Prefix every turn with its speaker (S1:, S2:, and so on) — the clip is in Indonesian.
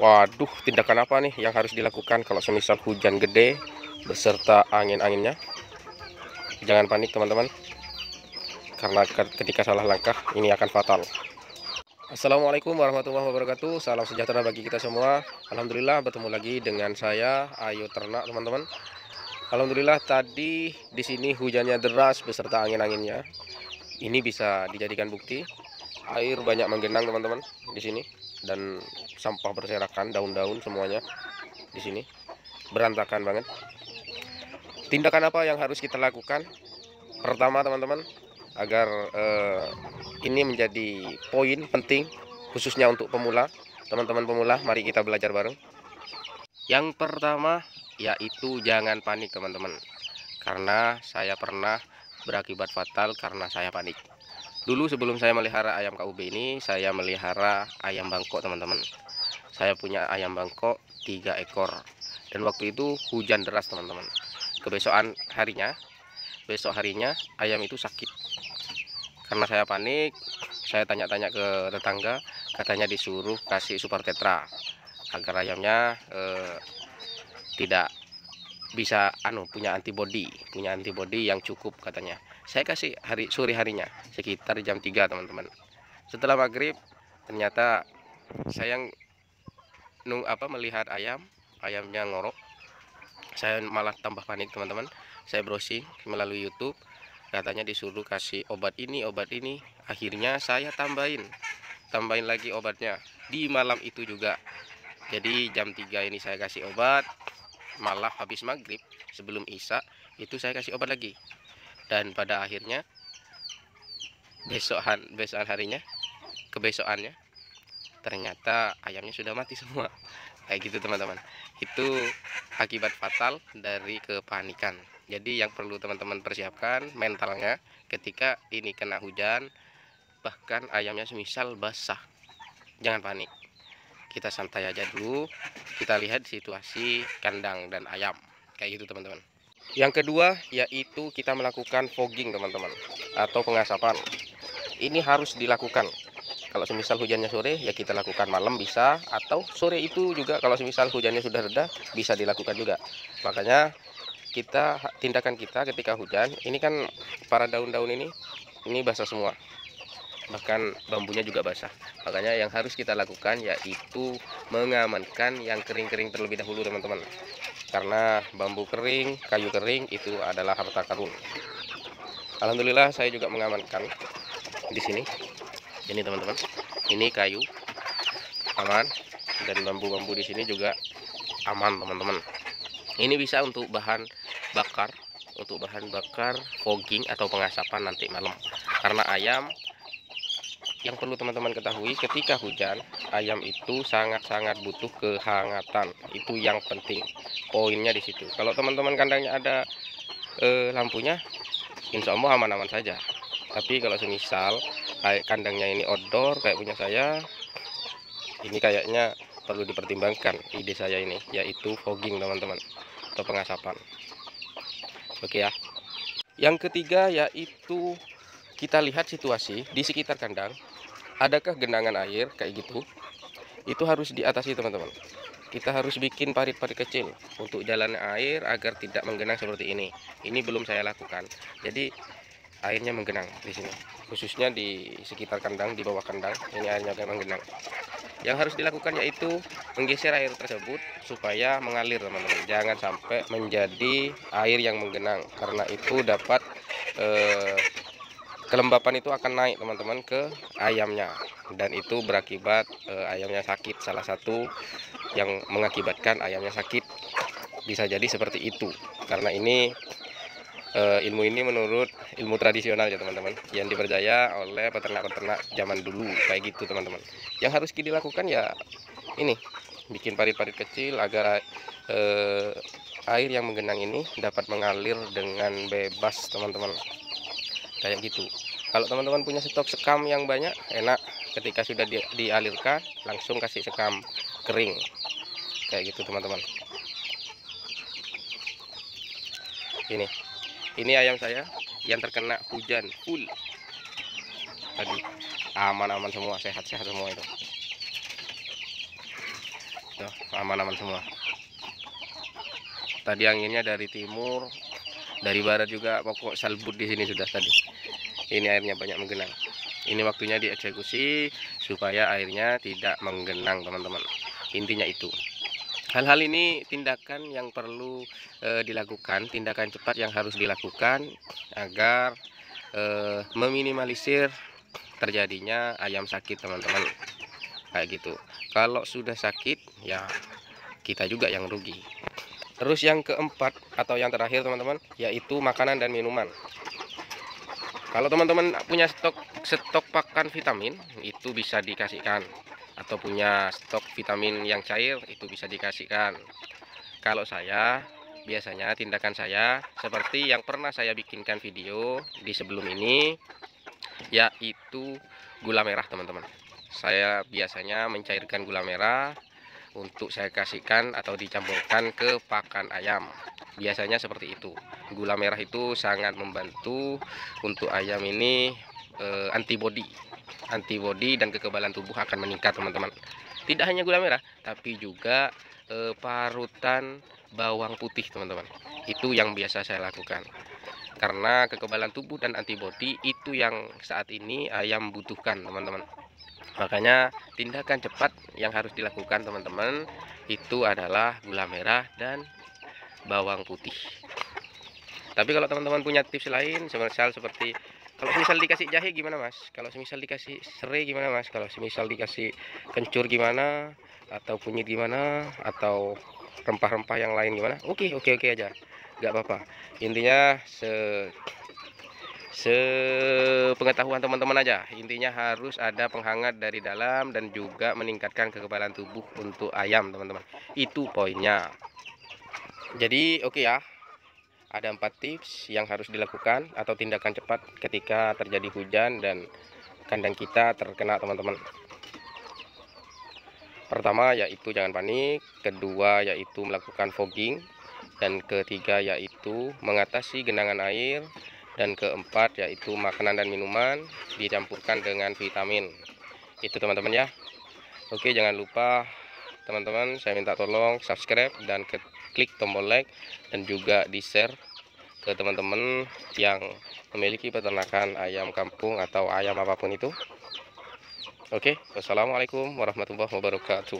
S1: Waduh, tindakan apa nih yang harus dilakukan kalau semisal hujan gede beserta angin-anginnya? Jangan panik teman-teman, karena ketika salah langkah ini akan fatal. Assalamualaikum warahmatullahi wabarakatuh. Salam sejahtera bagi kita semua. Alhamdulillah bertemu lagi dengan saya Ayu Ternak teman-teman. Alhamdulillah tadi di sini hujannya deras beserta angin-anginnya. Ini bisa dijadikan bukti. Air banyak menggenang teman-teman di sini, dan sampah berserakan, daun-daun semuanya di sini berantakan banget. Tindakan apa yang harus kita lakukan? Pertama teman-teman, agar ini menjadi poin penting khususnya untuk pemula, teman-teman pemula, mari kita belajar bareng. Yang pertama yaitu jangan panik teman-teman, karena saya pernah berakibat fatal karena saya panik. Dulu sebelum saya melihara ayam KUB ini, saya melihara ayam bangkok teman-teman. Saya punya ayam bangkok 3 ekor, dan waktu itu hujan deras teman-teman. Besok harinya ayam itu sakit. Karena saya panik, saya tanya-tanya ke tetangga, katanya disuruh kasih Super Tetra agar ayamnya tidak bisa punya antibodi yang cukup katanya. Saya kasih sore harinya sekitar jam 3 teman-teman. Setelah maghrib ternyata saya melihat ayamnya ngorok. Saya malah tambah panik teman-teman. Saya browsing melalui YouTube, katanya disuruh kasih obat ini. Akhirnya saya tambahin lagi obatnya di malam itu juga. Jadi jam 3 ini saya kasih obat, malah habis maghrib sebelum isya itu saya kasih obat lagi. Dan pada akhirnya kebesokannya ternyata ayamnya sudah mati semua. Kayak gitu teman-teman. Itu akibat fatal dari kepanikan. Jadi yang perlu teman-teman persiapkan mentalnya ketika ini kena hujan, bahkan ayamnya semisal basah, jangan panik. Kita santai aja dulu, kita lihat situasi kandang dan ayam. Kayak gitu teman-teman. Yang kedua yaitu kita melakukan fogging teman-teman, atau pengasapan. Ini harus dilakukan. Kalau semisal hujannya sore ya kita lakukan malam bisa, atau sore itu juga kalau semisal hujannya sudah reda bisa dilakukan juga. Makanya tindakan kita ketika hujan ini kan para daun-daun ini basah semua, bahkan bambunya juga basah. Makanya yang harus kita lakukan yaitu mengamankan yang kering-kering terlebih dahulu teman-teman, karena bambu kering, kayu kering itu adalah harta karun. Alhamdulillah saya juga mengamankan di sini. Ini teman-teman, ini kayu aman, dan bambu-bambu di sini juga aman teman-teman. Ini bisa untuk bahan bakar fogging atau pengasapan nanti malam. Karena ayam, yang perlu teman-teman ketahui, ketika hujan ayam itu sangat-sangat butuh kehangatan. Itu yang penting, poinnya di situ. Kalau teman-teman kandangnya ada lampunya, insya Allah aman-aman saja. Tapi kalau semisal kandangnya ini outdoor kayak punya saya, ini kayaknya perlu dipertimbangkan ide saya ini, yaitu fogging teman-teman, atau pengasapan. Oke ya. Yang ketiga yaitu kita lihat situasi di sekitar kandang, adakah genangan air kayak gitu. Itu harus diatasi teman-teman. Kita harus bikin parit-parit kecil untuk jalan air agar tidak menggenang seperti ini. Ini belum saya lakukan. Jadi airnya menggenang di sini, khususnya di sekitar kandang, di bawah kandang ini airnya agak menggenang. Yang harus dilakukan yaitu menggeser air tersebut supaya mengalir teman-teman, jangan sampai menjadi air yang menggenang, karena itu dapat kelembapan itu akan naik teman-teman ke ayamnya, dan itu berakibat ayamnya sakit. Salah satu yang mengakibatkan ayamnya sakit bisa jadi seperti itu, karena ini ilmu ini menurut ilmu tradisional ya teman-teman, yang dipercaya oleh peternak-peternak zaman dulu kayak gitu teman-teman. Yang harus dilakukan ya ini, bikin parit-parit kecil agar air yang menggenang ini dapat mengalir dengan bebas teman-teman, kayak gitu. Kalau teman-teman punya stok sekam yang banyak, enak ketika sudah dialirkan langsung kasih sekam kering kayak gitu teman-teman. Ini ayam saya yang terkena hujan full tadi, aman-aman semua, sehat-sehat semua itu. Tuh, aman-aman semua. Tadi anginnya dari timur, dari barat juga, pokok salbut di sini sudah tadi. Ini airnya banyak menggenang. Ini waktunya dieksekusi supaya airnya tidak menggenang, teman-teman. Intinya itu. Hal-hal ini tindakan yang perlu dilakukan, tindakan cepat yang harus dilakukan agar meminimalisir terjadinya ayam sakit, teman-teman. Kayak gitu. Kalau sudah sakit, ya kita juga yang rugi. Terus yang keempat atau yang terakhir, teman-teman, yaitu makanan dan minuman. Kalau teman-teman punya stok pakan vitamin, itu bisa dikasihkan. Atau punya stok vitamin yang cair, itu bisa dikasihkan. Kalau saya, biasanya tindakan saya seperti yang pernah saya bikinkan video di sebelum ini, yaitu gula merah, teman-teman. Saya biasanya mencairkan gula merah untuk saya kasihkan atau dicampurkan ke pakan ayam. Biasanya seperti itu. Gula merah itu sangat membantu untuk ayam ini antibodi dan kekebalan tubuh akan meningkat, teman-teman. Tidak hanya gula merah, tapi juga parutan bawang putih, teman-teman. Itu yang biasa saya lakukan. Karena kekebalan tubuh dan antibodi itu yang saat ini ayam butuhkan, teman-teman. Makanya tindakan cepat yang harus dilakukan, teman-teman, itu adalah gula merah dan bawang putih. Tapi kalau teman-teman punya tips lain, semisal seperti kalau misal dikasih jahe gimana, Mas? Kalau misal dikasih serai gimana, Mas? Kalau misal dikasih kencur gimana? Atau kunyit gimana? Atau rempah-rempah yang lain gimana? Oke aja. Nggak apa-apa. Intinya sepengetahuan teman-teman aja. Intinya harus ada penghangat dari dalam dan juga meningkatkan kekebalan tubuh untuk ayam, teman-teman. Itu poinnya. Jadi oke ya, ada 4 tips yang harus dilakukan atau tindakan cepat ketika terjadi hujan dan kandang kita terkena, teman-teman. Pertama yaitu jangan panik, kedua yaitu melakukan fogging, dan ketiga yaitu mengatasi genangan air, dan keempat yaitu makanan dan minuman dicampurkan dengan vitamin. Itu, teman-teman ya. Oke, jangan lupa teman-teman, saya minta tolong subscribe dan klik tombol like dan juga di share ke teman-teman yang memiliki peternakan ayam kampung atau ayam apapun itu. Oke, wassalamualaikum warahmatullahi wabarakatuh.